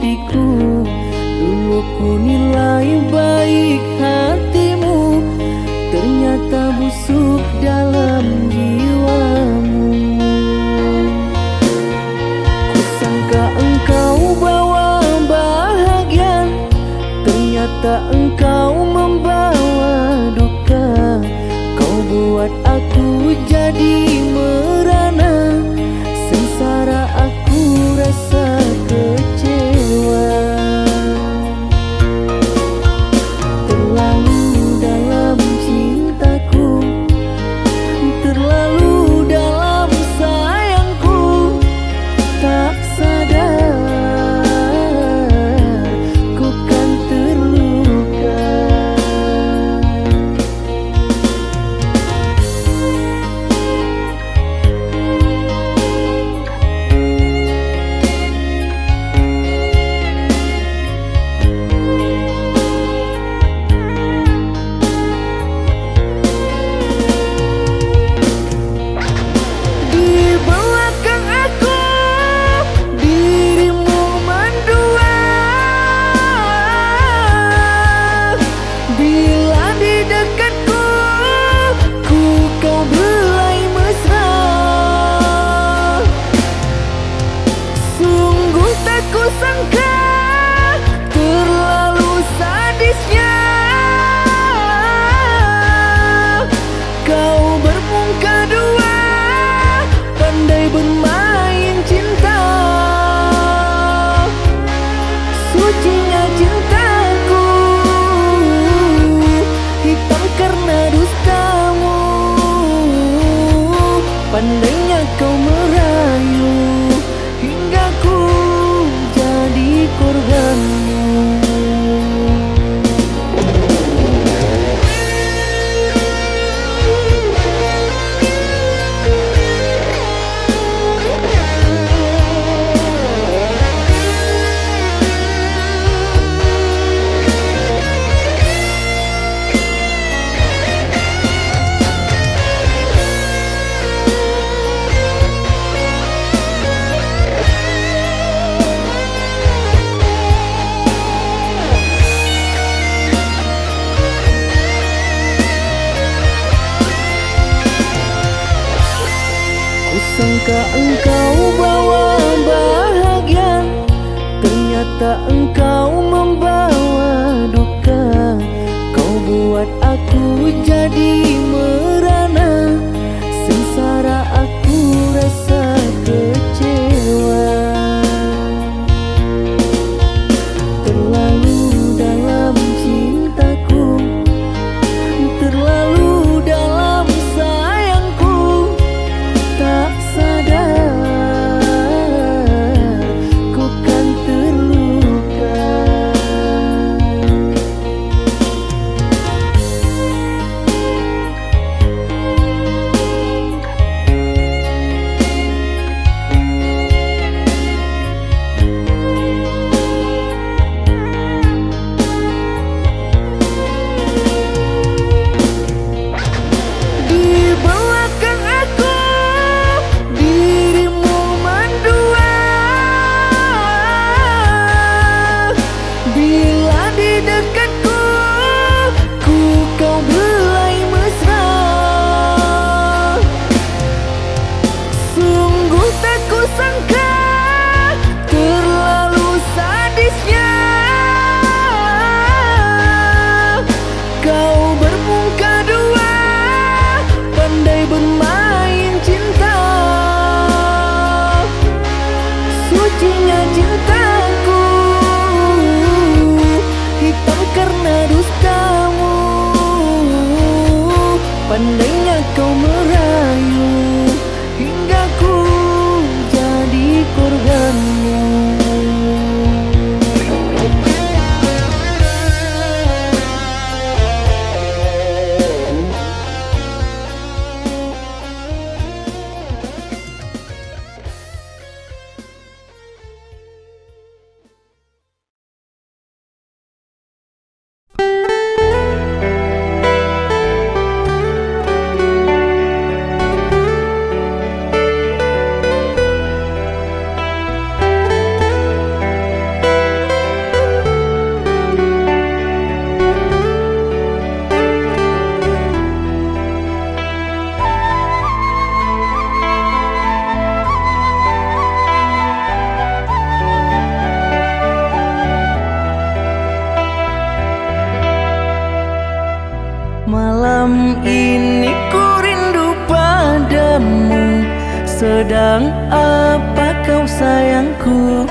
hatiku. Dulu ku nilai baik hatimu, ternyata busuk dalam jiwamu. Kusangka engkau bawa bahagia, ternyata engkau membawa duka. Kau buat aku jadi merana, sengsara aku rasa kecewa. Terlalu dalam cintaku, terlalu dalam sayangku, tak sadar ku kan terluka. Kusangka terlalu sadisnya kau bermuka dua, pandai bermain cinta. Sucinya cintaku hitam karena dustamu, pandainya kau merayu hingga ku jadi korbanmu. Kusangka engkau bawa bahagia, ternyata engkau membawa duka. Kau buat aku jadi merana, sengsara aku rasa kecewa. Terlalu dalam cintaku, terlalu dalam sayangku, tak sadar ku kan terluka. Sedang apa kau sayangku?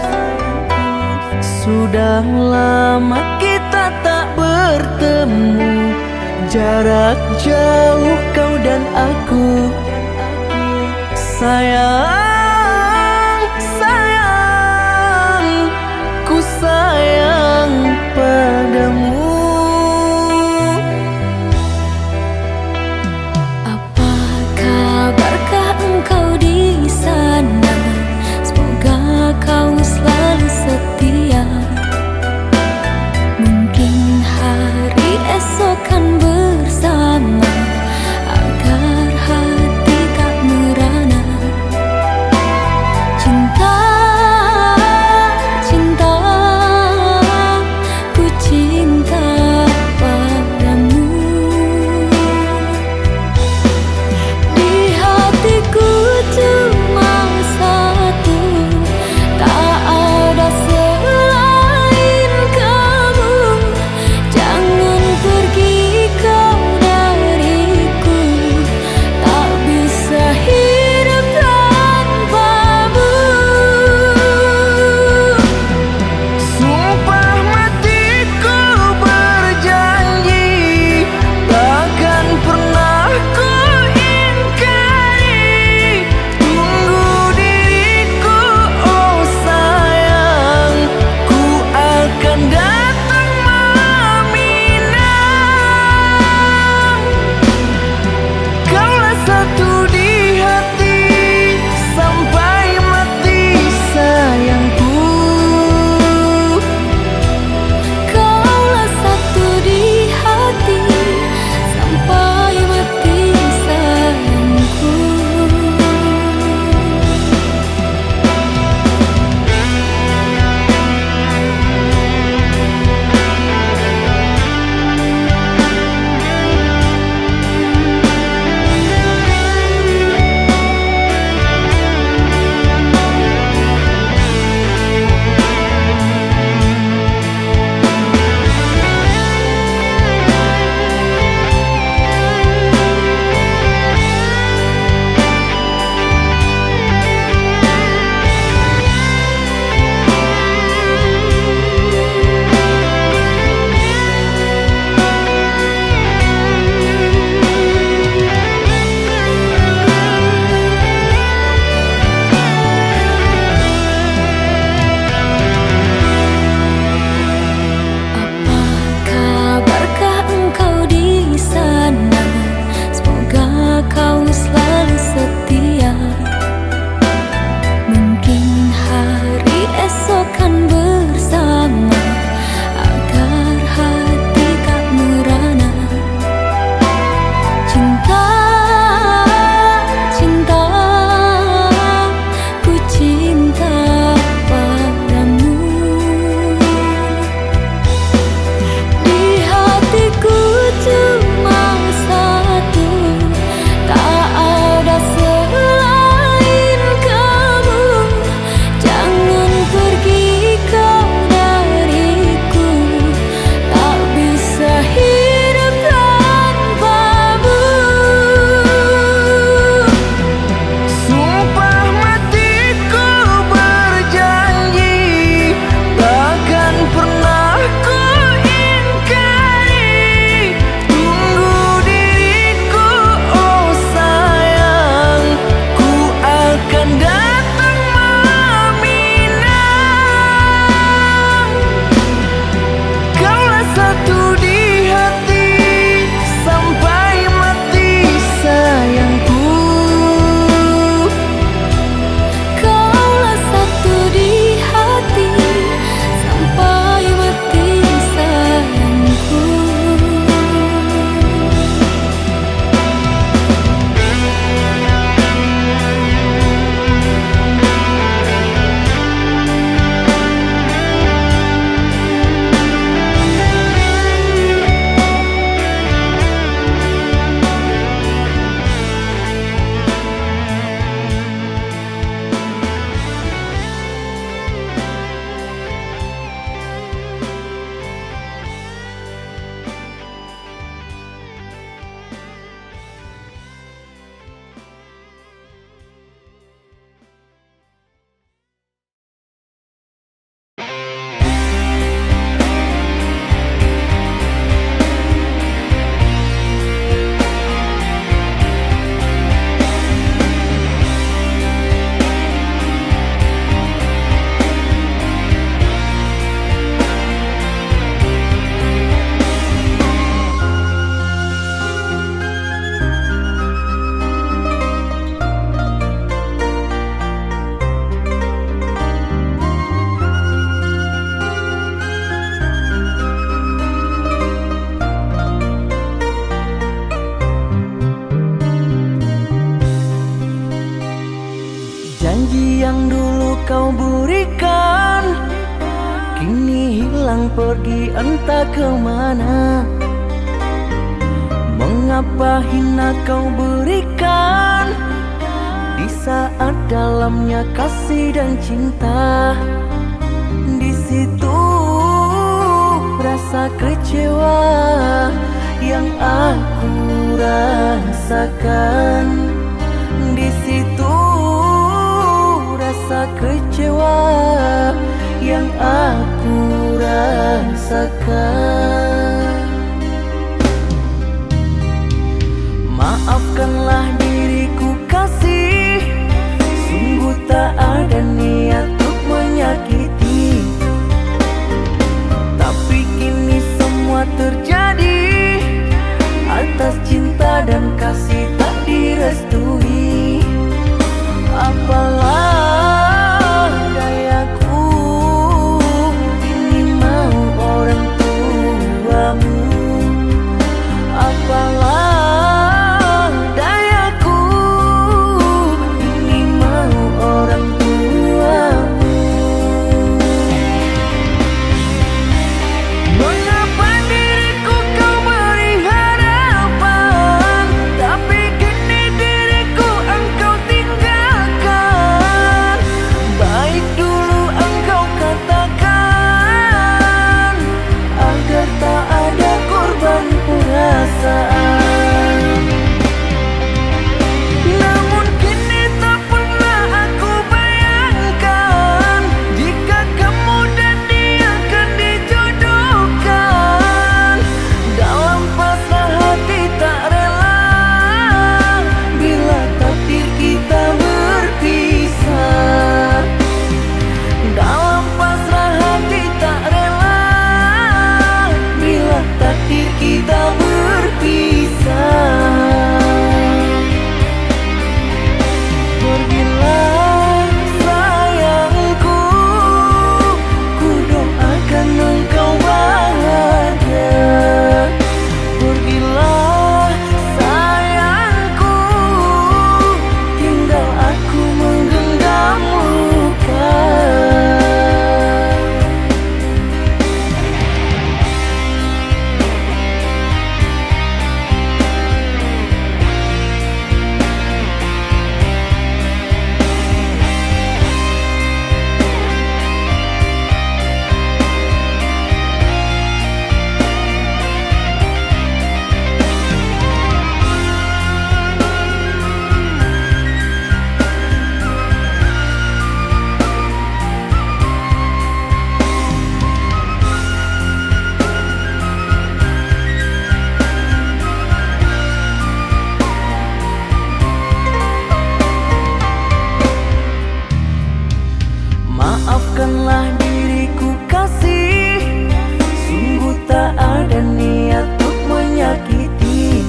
Sudah lama kita tak bertemu, jarak jauh kau dan aku. Sayang, sayang, ku sayang padamu. Apa kabarkah engkau di sana? Semoga kau selalu setia. Mungkin hari esok kan bersama, agar hati tak merana. Janji yang dulu kau berikan kini hilang pergi entah kemana. Mengapa hina kau berikan di saat dalamnya kasih dan cinta? Di situ rasa kecewa yang aku rasakan. Di situ rasa kecewa yang aku rasakan. Maafkanlah diriku kasih, sungguh tak ada niat untuk menyakiti. Tapi kini semua terjadi atas cinta dan kasih tak direstui. Apalah dayaku ini mau orang tuamu. Apalah dayaku ini mau orang tuamu. Mengapa diriku kau beri harapan, tapi kini diriku engkau tinggalkan. Baik dulu engkau katakan agar tak ada korban perasaan. Namun kini tak pernah aku bayangkan jika kamu dan dia akan dijodohkan. Dalam pasrah hati tak rela bila takdir kita berpisah. Dalam pasrah hati tak rela bila takdir kita berpisah. Pergilah sayangku, ku doakan engkau bahagia. Pergilah sayangku, tinggal aku menggenggam luka. Maafkanlah diriku kasih, sungguh tak ada niat untuk menyakiti.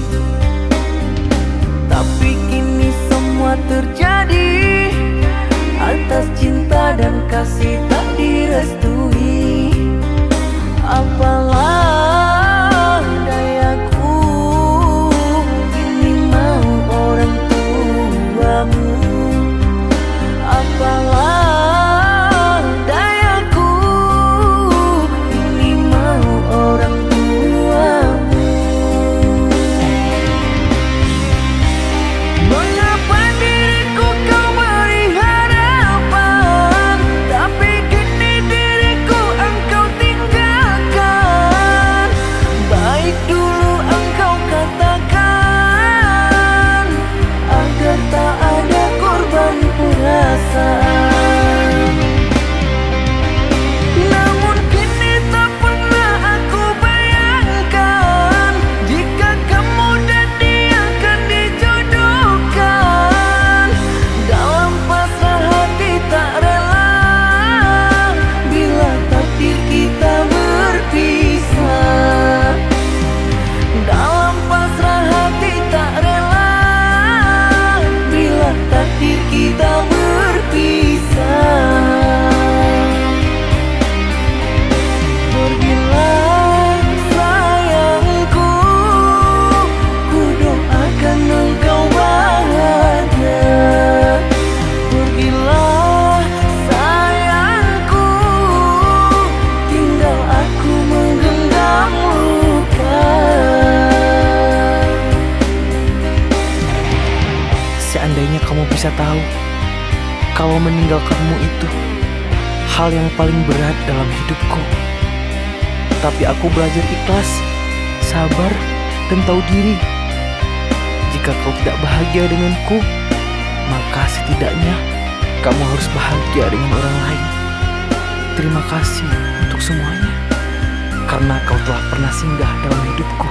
Tapi kini semua terjadi atas cinta dan kasih tak direstui. Apalah dayaku ini mau orang tuamu. Apalah dayaku ini mau orang tuamu. Mengapa diriku kau beri harapan, tapi tahu kalau meninggalkanmu itu hal yang paling berat dalam hidupku. Tapi aku belajar ikhlas, sabar, dan tahu diri. Jika kau tidak bahagia denganku, maka setidaknya kamu harus bahagia dengan orang lain. Terima kasih untuk semuanya, karena kau telah pernah singgah dalam hidupku.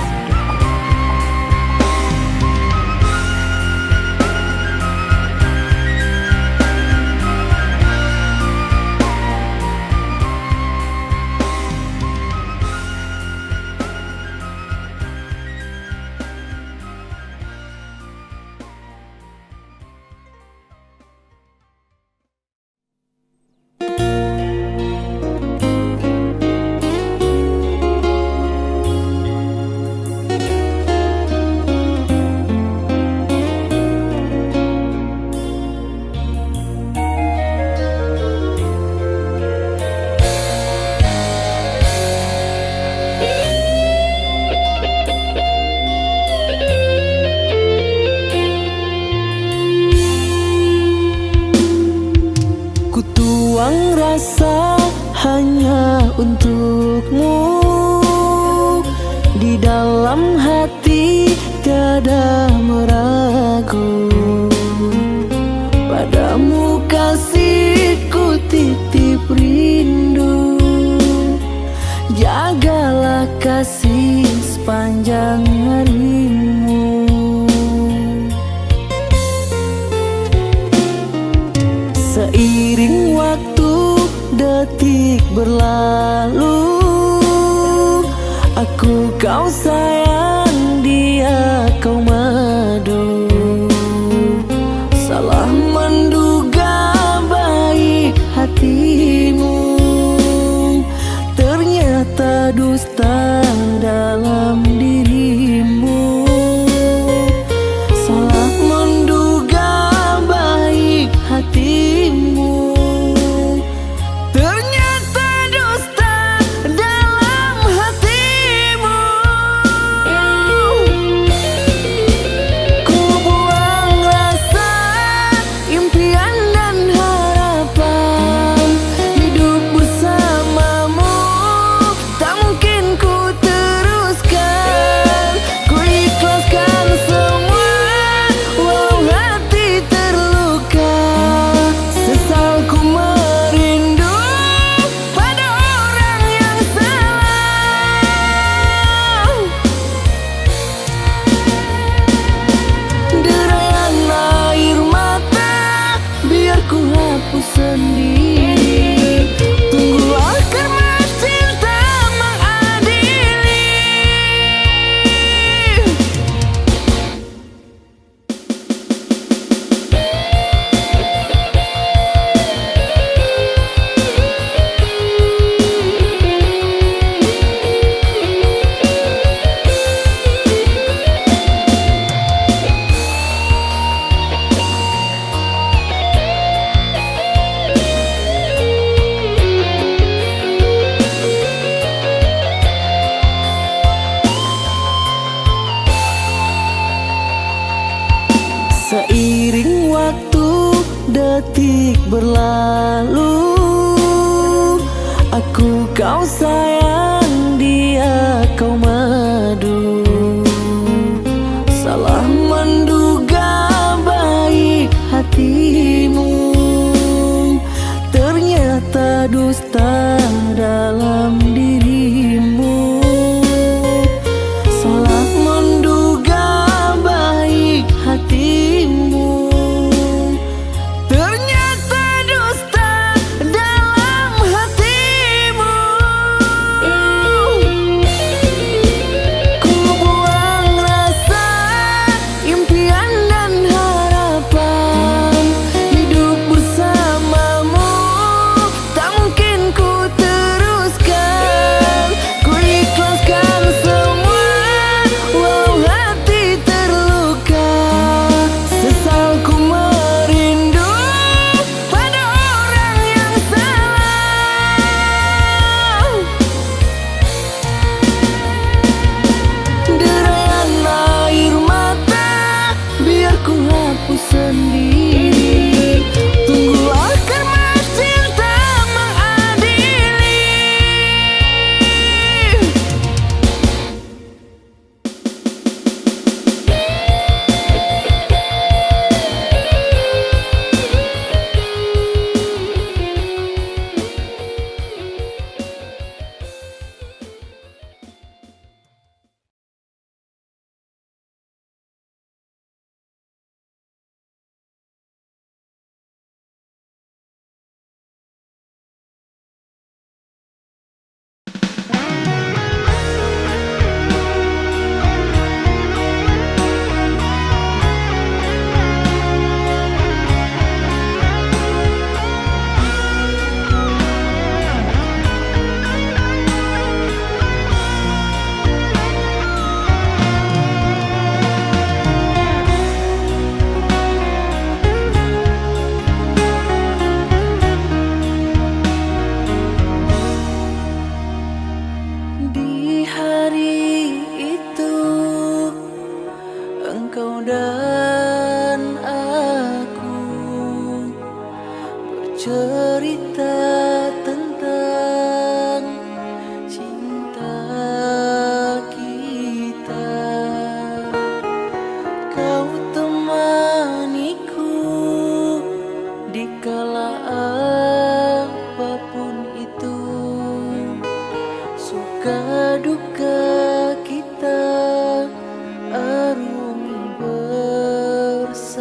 Tuang rasa hanya untukmu, di dalam hati tiada meragu. Padamu kasihku titip rindu, jagalah kasih sepanjang harimu. Seiring waktu detik berlalu, aku kau sayang, dia kau madu. Salah menduga baik hatimu, ternyata dusta dalam dirimu. Salah menduga baik hatimu, ternyata dusta dalam hatimu. Ku buang rasa impian dan harapan, hidup bersamamu tak mungkin ku teruskan. Ku ikhlaskan semua walau hati terluka. Sesal ku merindu pada orang yang salah. Derayan air mata biar ku hapus sendiri. Tunggulah karena cinta mengadili. Seiring waktu detik berlalu, aku kau sayang, dia kau madu. Salah menduga baik hatimu, ternyata dusta dalam dirimu. Salah menduga baik hatimu, ternyata dusta dalam hatimu. Ku buang rasa impian dan harapan, hidup bersamamu tak mungkin ku cerita tentang cinta kita. Kau temaniku di kala apapun itu, suka duka kita arungi bersama.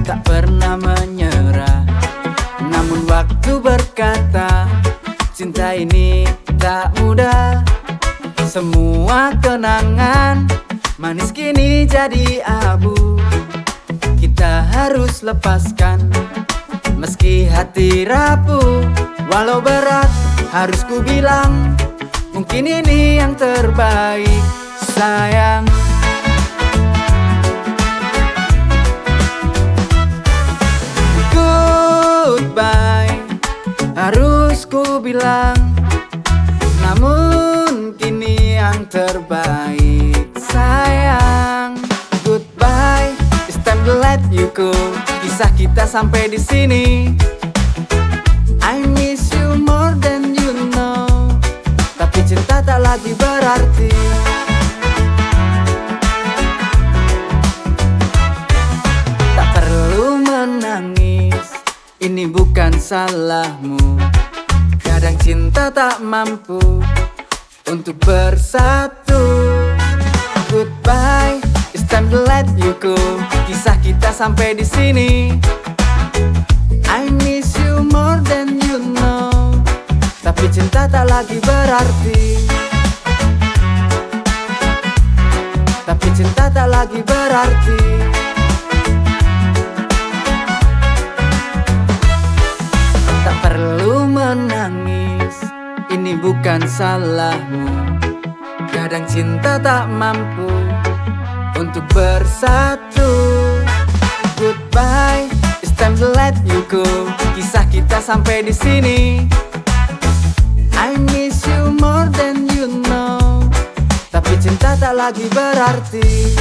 tak pernah menyerah. Namun waktu berkata, cinta ini tak mudah. Semua kenangan manis kini jadi abu. Kita harus lepaskan meski hati rapuh. Walau berat harus ku bilang, mungkin ini yang terbaik sayang. Goodbye harus ku bilang, namun kini yang terbaik sayang. Goodbye, it's time to let you go. Kisah kita sampai di sini. I miss you more than you know. Tapi cinta tak lagi berarti. Tak perlu menangis, ini bukan salahmu. Kadang cinta tak mampu untuk bersatu. Goodbye, it's time to let you go. Kisah kita sampai di sini. I miss you more than you know. Tapi cinta tak lagi berarti. Tapi cinta tak lagi berarti. Tak perlu menangis, ini bukan salahmu. Kadang cinta tak mampu untuk bersatu. Goodbye, it's time to let you go. Kisah kita sampai di sini. I miss you more than you know. Tapi cinta tak lagi berarti.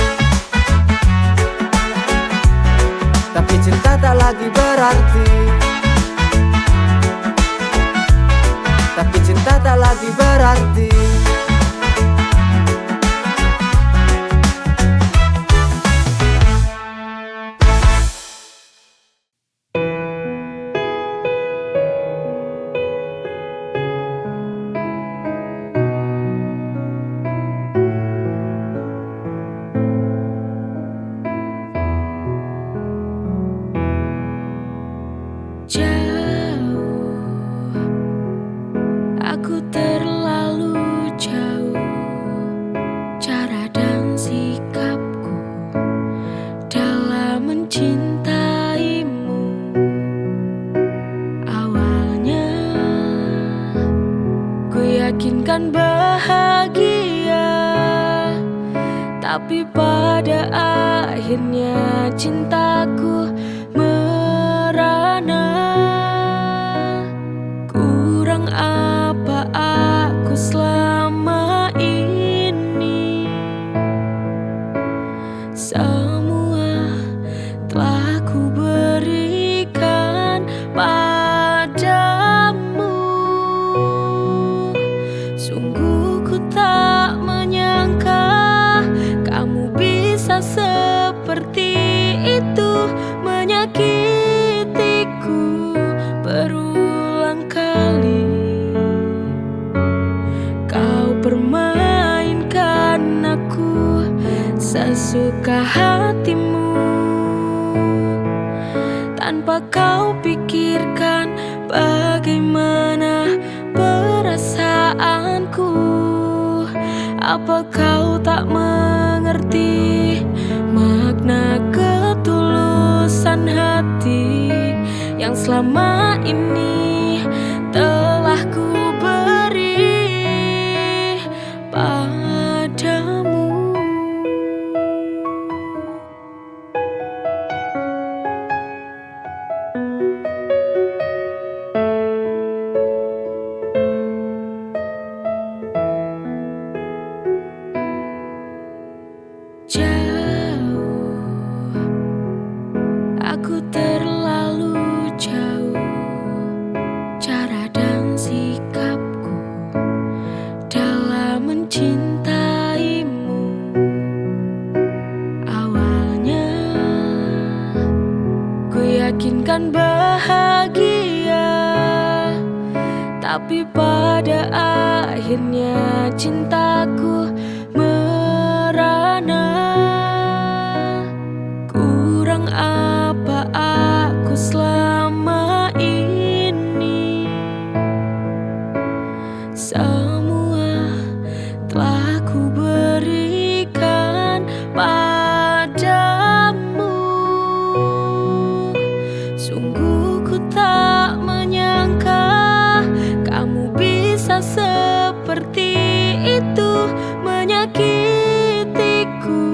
Tapi cinta tak lagi berarti. Tapi cinta tak lagi berarti. Aku terlalu jauh, cara dan sikapku dalam mencintaimu. Awalnya ku yakinkan bahagia, tapi pada akhirnya cintaku merana. Kurang apa aku selama ini? Semua telah ku berikan padamu. Sungguh ku tak menyangka kamu bisa seperti itu, menyakitiku berulang kali. Kau permainkan aku sesuka hatimu, tanpa kau pikirkan bagaimana perasaanku. Apa kau tak mengerti makna ketulusan hati yang selama ini telah ku beri padamu? Jauh, aku terlalu jauh, cara dan sikapku dalam mencintaimu. Awalnya ku yakinkan bahagia, tapi pada akhirnya cintaku merana. Kurang apa aku selama ini. Semua telah ku berikan padamu. Sungguh ku tak menyangka kamu bisa seperti itu, menyakitiku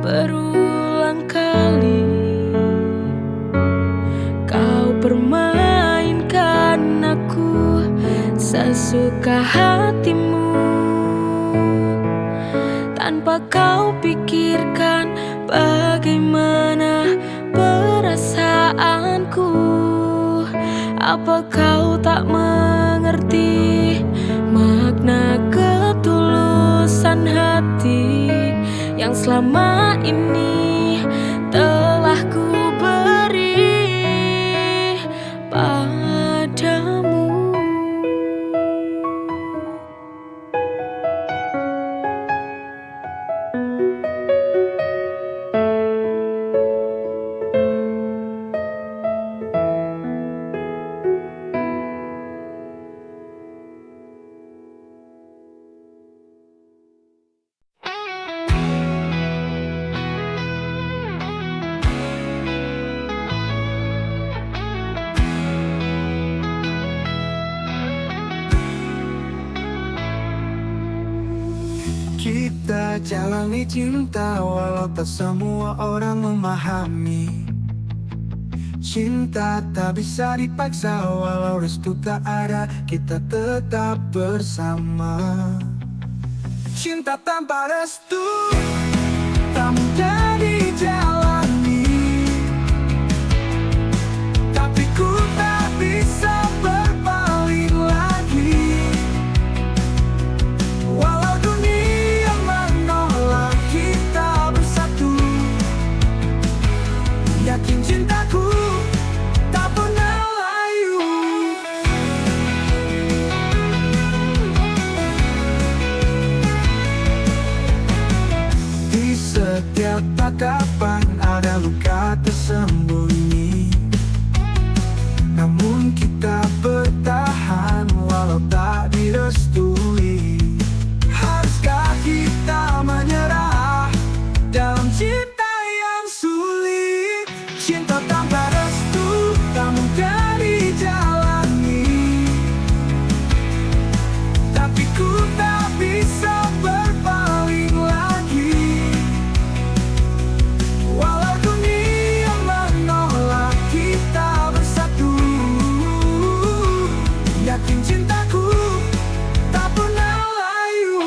berulang kali. Kau permainkan aku sesuka hatimu, tanpa kau pikirkan bagaimana perasaanku. Apa kau tak mengerti makna ketulusan hati yang selama ini telah ku beri padamu? Kita jalani cinta walau tak semua orang memahami. Cinta tak bisa dipaksa, walau restu tak ada, kita tetap bersama. Cinta tanpa restu tak mudah dijalani, tapi ku tak bisa berpaling lagi. Walau dunia menolak, kita bersatu. Yakin cintaku tak pernah layu. Di setiap tatapan ada luka tersembunyi, namun kita bertahan walau tak direstui. Haruskah kita menyerah dalam cinta yang sulit? Cinta tanpa restu tak mudah dijalani, tapi ku tak bisa berpaling lagi. Walau dunia menolak, kita bersatu. Yakin cintaku tak pernah layu.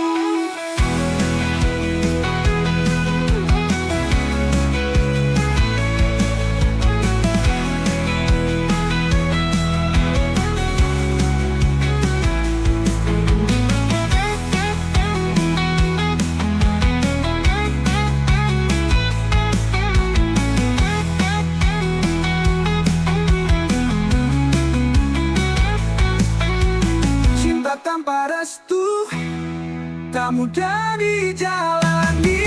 Cinta tanpa restu tak mudah dijalani,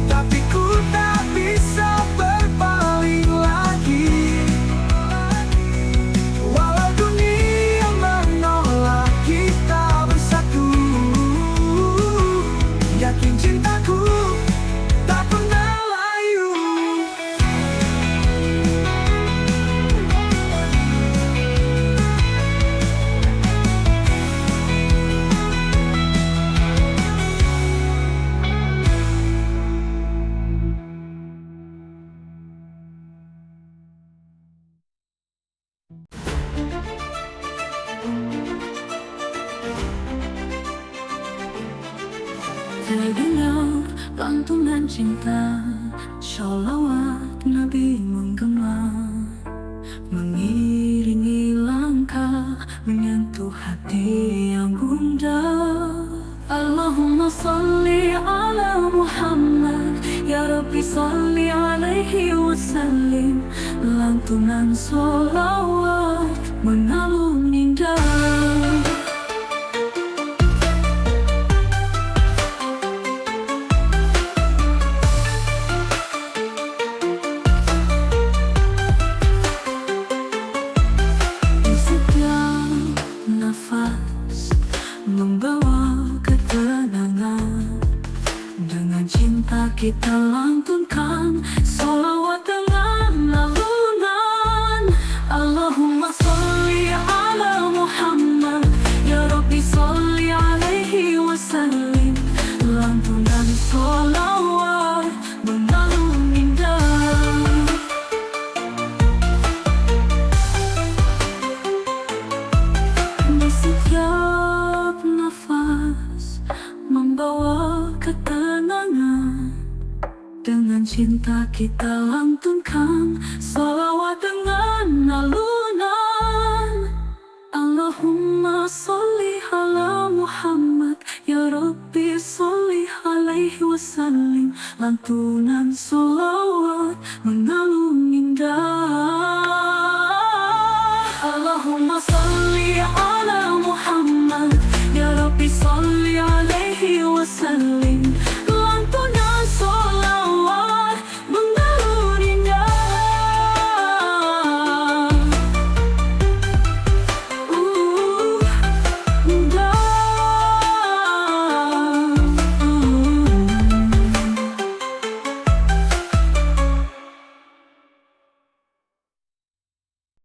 tapi ku tak bisa berpaling lagi. Walau dunia menolak, kita bersatu. Yakin cintaku tak pernah layu. Terdengar lantunan cinta, sholawat Nabi menggema, mengiringi langkah, menyentuh hati yang gundah. Allahumma salli ala Muhammad, ya Rabbi salli alaihi wasallim. Lantunan sholawat mengalun indah. cinta kita lantunkan salawat dengan alunan. Allahumma sholli ala Muhammad, ya Rabbi sholli alaihi wasallim. Lantunan salawat